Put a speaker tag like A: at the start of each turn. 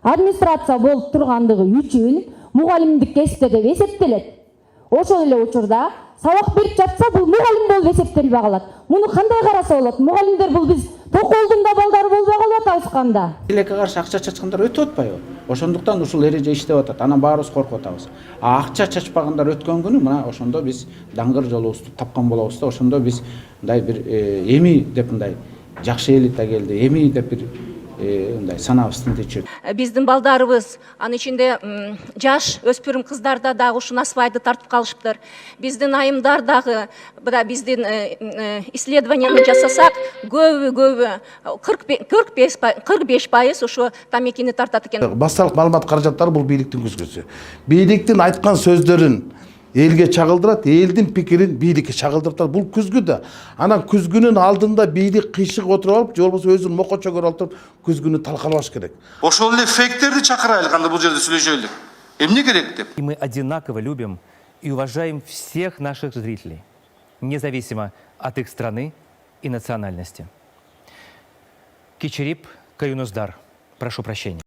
A: администрация болуп тургандыгы үчүн мугалимдик кесипте деп эсептелет. Ошол эле учурда сабак берип жатса бул мугалим болуп эсептелбей калат. Муну кандай караса болот? Мугалимдер бул биз Токолдун да балдары болбой калып атабыз канда.
B: Тилекке каршы акча чачкандар өтүп атпайбы? Ошондуктан ушул эреже иштеп атат. Анан баарыбыз коркуп атабыз. Акча чачпагандар өткөн күнү мына ошондо биз даңгыр жолубузду тапкан болобуз да, ошондо биз мындай бир эми деп мындай жакшы элита келди, эми деп бир мындай санабызды тынчтырып.
C: Биздин балдарыбыз, анын ичинде жаш өспүрүм кыздарда дагы ушул насыбайды тартып калышыптыр. Биздин айымдар дагы, биздин исследованияны жасасак, көбү 45% ушу тамекини тартат экен.
D: Башталык маалымат каражаттары бул бийликтин көзгөсү. Бийликтин айткан сөздөрүн элге чагылдырат, элдин пикирин бийликке чагылдырат. Бул күзгү да. Анан күзгүнүн алдында бийлик кыйшык отуруп алып, же болбосо өзүн мокочо көрүп алып күзгүнү талкалабаш керек.
E: Ошол эле фейктерди чакырайлык, анда бул жерде сүйлөшөлүк. Эмне керек деп?
F: И мы одинаково любим и уважаем всех наших зрителей, независимо от их страны и национальности. Кичирип Каюнуздар. Прошу прощения.